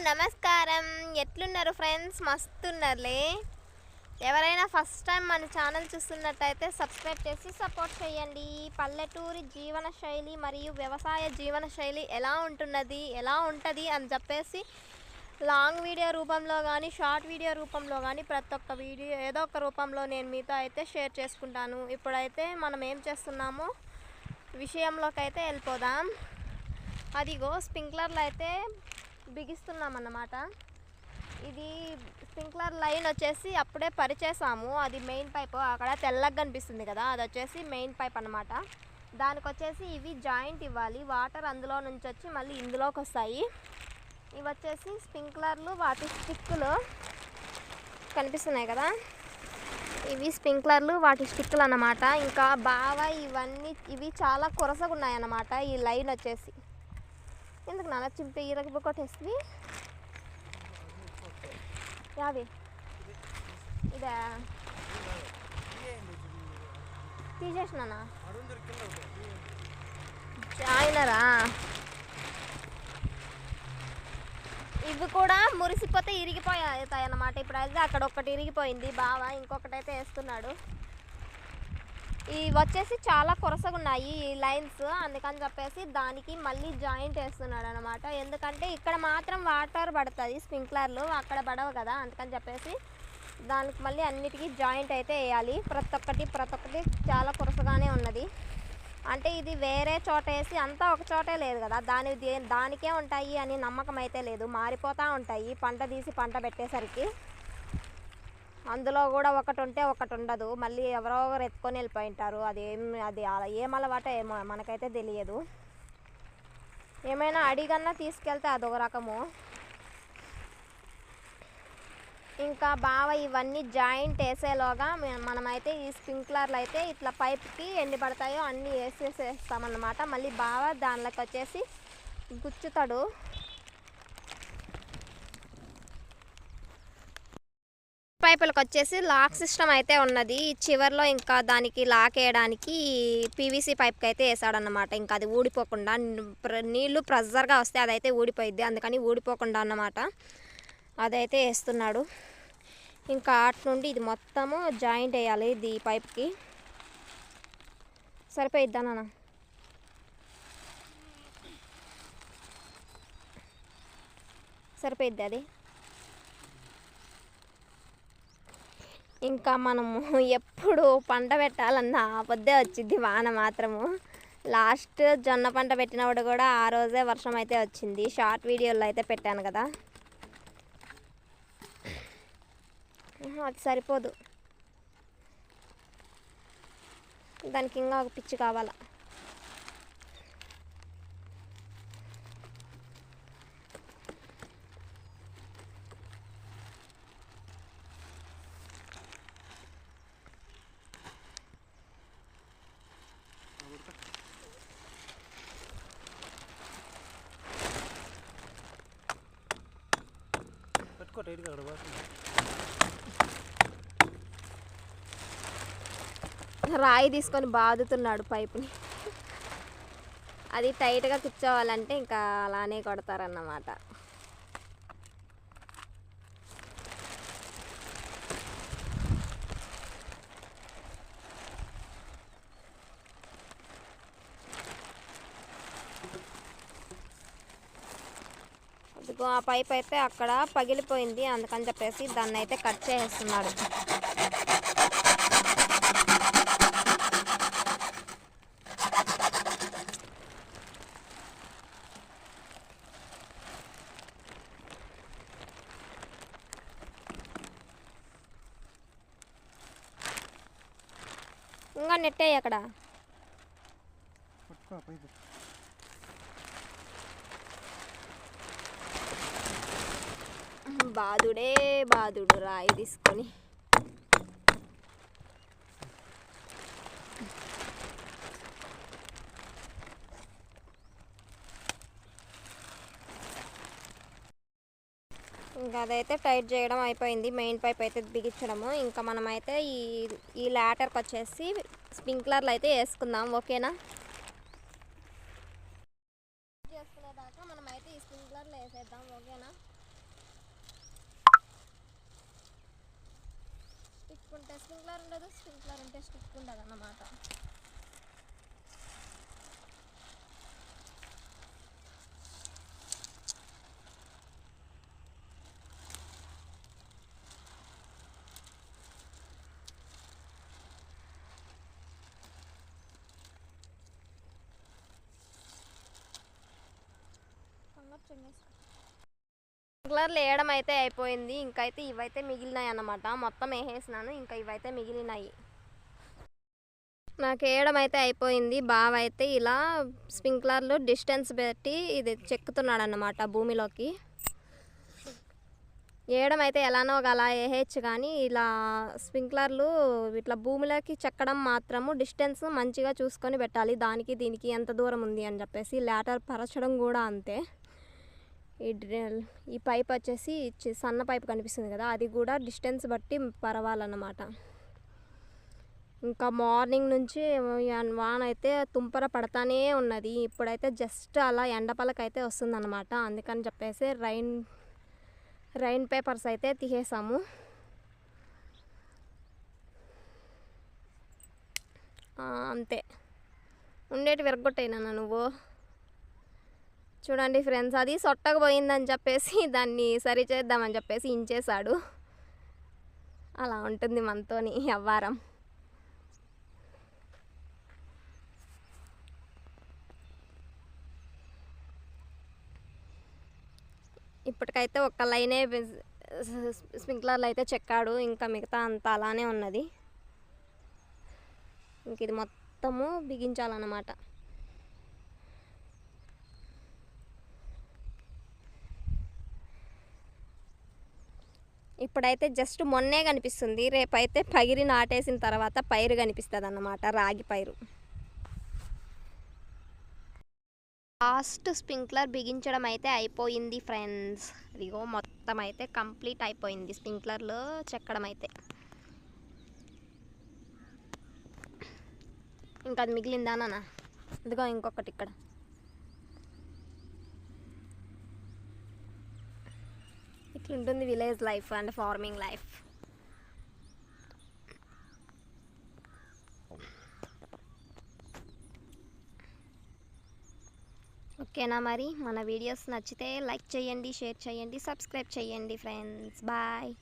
నమస్కారం. ఎట్లున్నారు ఫ్రెండ్స్? మస్తున్నర్లే. ఎవరైనా ఫస్ట్ టైం మన ఛానల్ చూస్తున్నట్టయితే సబ్స్క్రైబ్ చేసి సపోర్ట్ చేయండి. పల్లెటూరి జీవన శైలి మరియు వ్యవసాయ జీవన శైలి ఎలా ఉంటుంది అని చెప్పేసి లాంగ్ వీడియో రూపంలో కానీ షార్ట్ వీడియో రూపంలో కానీ ప్రతి ఒక్క వీడియో ఏదో ఒక రూపంలో నేను మీతో అయితే షేర్ చేసుకుంటాను. ఇప్పుడైతే మనం ఏం చేస్తున్నామో విషయంలోకి అయితే వెళ్ళిపోదాం. అదిగో స్ప్రింక్లర్లు అయితే బిగిస్తున్నాం అన్నమాట. ఇది స్ప్రింక్లర్ లైన్ వచ్చేసి అప్పుడే పరిచేసాము. అది మెయిన్ పైప్ అక్కడ తెల్లగా కనిపిస్తుంది కదా, అది వచ్చేసి మెయిన్ పైప్ అన్నమాట. దానికి వచ్చేసి ఇవి జాయింట్ ఇవ్వాలి. వాటర్ అందులో నుంచి వచ్చి మళ్ళీ ఇందులోకి వస్తాయి. ఇవి వచ్చేసి స్ప్రింక్లర్లు, వాటి స్టిక్కులు కనిపిస్తున్నాయి కదా, ఇవి స్ప్రింక్లర్లు, వాటి స్టిక్కులు అన్నమాట. ఇంకా బాగా ఇవి చాలా కొరసగా ఉన్నాయి అన్నమాట. ఈ లైన్ వచ్చేసి ఎందుకు నాన్న చింపి ఇరగ కొట్టేస్తుంది. యాది ఇదే తీసేసినానా జాయినరా. ఇవి కూడా మురిసిపోతే ఇరిగిపోతాయి అన్నమాట. ఇప్పుడు అయితే అక్కడ ఒకటి ఇరిగిపోయింది బాగా, ఇంకొకటి అయితే వేస్తున్నాడు. ఇవి వచ్చేసి చాలా కొరసగా ఉన్నాయి ఈ లైన్స్, అందుకని చెప్పేసి దానికి మళ్ళీ జాయింట్ వేస్తున్నాడు అనమాట. ఎందుకంటే ఇక్కడ మాత్రం వాటర్ పడుతుంది స్ప్రింక్లర్లు, అక్కడ పడవు కదా, అందుకని చెప్పేసి దానికి మళ్ళీ అన్నిటికీ జాయింట్ అయితే వేయాలి. ప్రతి ఒక్కటి చాలా కొరసగానే ఉన్నది. అంటే ఇది వేరే చోట వేసి అంతా ఒక చోటే లేదు కదా, దానికే ఉంటాయి అని నమ్మకం అయితే లేదు. మారిపోతూ ఉంటాయి పంట తీసి పంట పెట్టేసరికి. అందులో కూడా ఒకటి ఉంటే ఒకటి ఉండదు. మళ్ళీ ఎవరో ఒకరు ఎత్తుకొని వెళ్ళిపోయి ఉంటారు. అది ఏం అలవాటో ఏమో మనకైతే తెలియదు. ఏమైనా అడిగన్నా తీసుకెళ్తే అదొక రకము. ఇంకా బాగా ఇవన్నీ జాయింట్ వేసేలోగా మనమైతే ఈ స్ప్రింక్లర్లు అయితే ఇట్లా పైప్కి ఎన్ని పడతాయో అన్నీ వేసేసేస్తామన్నమాట. మళ్ళీ బాగా దానిలోకి వచ్చేసి గుచ్చుతాడు. పైపులకు వచ్చేసి లాక్ సిస్టమ్ అయితే ఉన్నది. చివర్లో ఇంకా దానికి లాక్ వేయడానికి పీవీసీ పైప్కి అయితే వేసాడన్నమాట. ఇంకా అది ఊడిపోకుండా, నీళ్లు ప్రెజర్గా వస్తే అదైతే ఊడిపోయిద్ది, అందుకని ఊడిపోకుండా అన్నమాట అదైతే వేస్తున్నాడు. ఇంకా అటు నుండి ఇది మొత్తము జాయింట్ వేయాలి. ఇది పైప్కి సరిపోయిద్దా నాన్న? సరిపోయిద్ది అది. ఇంకా మనము ఎప్పుడు పంట పెట్టాలన్నా ఆపొద్దే వచ్చింది వాన మాత్రము. లాస్ట్ జొన్న పంట పెట్టినప్పుడు కూడా ఆ రోజే వర్షం అయితే వచ్చింది. షార్ట్ వీడియోలో అయితే పెట్టాను కదా, అది సరిపోదు, దానికి ఇంకా ఒక పిచ్చి కావాలా. రాయి తీసుకొని బాదుతున్నాడు పైపుని. అది టైట్గా కూర్చోవాలంటే ఇంకా అలానే కొడతారన్నమాట. అదిగో ఆ పైప్ అయితే అక్కడ పగిలిపోయింది, అందుకని చెప్పేసి దాన్ని అయితే కట్ చేస్తున్నాడు. ఇంకా నెట్టే అక్కడ బాదుడు రాయి తీసుకొని. ఇంకా అదైతే టైట్ చేయడం అయిపోయింది. మెయిన్ పైప్ అయితే బిగించడము. ఇంకా మనమైతే ఈ లాటర్కి వచ్చేసి స్ప్రింక్లర్లు అయితే వేసుకుందాం. ఓకేనా? చేసుకునేదాకా మనమైతే ఈ స్ప్రింక్లర్లు వేసేద్దాం. ఓకేనా? పెట్టుకుంటే స్ప్రింక్లర్ ఉండదు, స్ప్రింక్లర్ ఉంటే స్టిక్ ఉండదు అన్నమాట. స్ప్రింక్లర్లు వేయడం అయితే అయిపోయింది. ఇంకైతే ఇవైతే మిగిలినాయి అన్నమాట. మొత్తం వేసేసినాను, ఇంకా ఇవైతే మిగిలినాయి. నాకు వేయడం అయితే అయిపోయింది. బావ అయితే ఇలా స్ప్రింక్లర్లు డిస్టెన్స్ పెట్టి ఇది చెక్కుతున్నాడు అన్నమాట భూమిలోకి. వేయడం అయితే ఎలానో అలా వేయచ్చు, కానీ ఇలా స్ప్రింక్లర్లు ఇట్లా భూమిలోకి చెక్కడం మాత్రము డిస్టెన్స్ మంచిగా చూసుకొని పెట్టాలి. దానికి దీనికి ఎంత దూరం ఉంది అని చెప్పేసి. లేటర్ పరచడం కూడా అంతే. ఈ పైప్ వచ్చేసి సన్న పైప్ కనిపిస్తుంది కదా, అది కూడా డిస్టెన్స్ బట్టి పరవాలన్నమాట. ఇంకా మార్నింగ్ నుంచి వాన అయితే తుంపర పడతానే ఉన్నది. ఇప్పుడైతే జస్ట్ అలా ఎండపలకైతే వస్తుందన్నమాట. అందుకని చెప్పేసి రైన్ పేపర్స్ అయితే తీసేసాము. అంతే, ఉండేటి విరగొట్టయినా నువ్వు. చూడండి ఫ్రెండ్స్, అది సొట్టకు పోయిందని చెప్పేసి దాన్ని సరి చేద్దామని చెప్పేసి ఇంచేశాడు. అలా ఉంటుంది మనతోని వ్యవహారం. ఇప్పటికైతే ఒక్క లైనే స్ప్రింక్లర్లు అయితే చెక్కాడు, ఇంకా మిగతా అంతా అలానే ఉన్నది. ఇంక ఇది మొత్తము బిగించాలన్నమాట. ఇప్పుడైతే జస్ట్ మొన్నే కనిపిస్తుంది, రేపైతే పగిరి నాటేసిన తర్వాత పైరు కనిపిస్తుంది అన్నమాట, రాగి పైరు. లాస్ట్ స్ప్రింక్లర్ బిగించడం అయితే అయిపోయింది ఫ్రెండ్స్. ఇదిగో మొత్తం అయితే కంప్లీట్ అయిపోయింది స్ప్రింక్లర్లో చెక్కడం అయితే. ఇంకా అది మిగిలిందా నాన్న? ఇదిగో ఇంకొకటి ఇక్కడ. ఇట్లుంటుంది village life and farming life. ఓకేనా మరి? మన వీడియోస్ నచ్చితే లైక్ చేయండి, షేర్ చేయండి, సబ్స్క్రైబ్ చేయండి ఫ్రెండ్స్. బాయ్.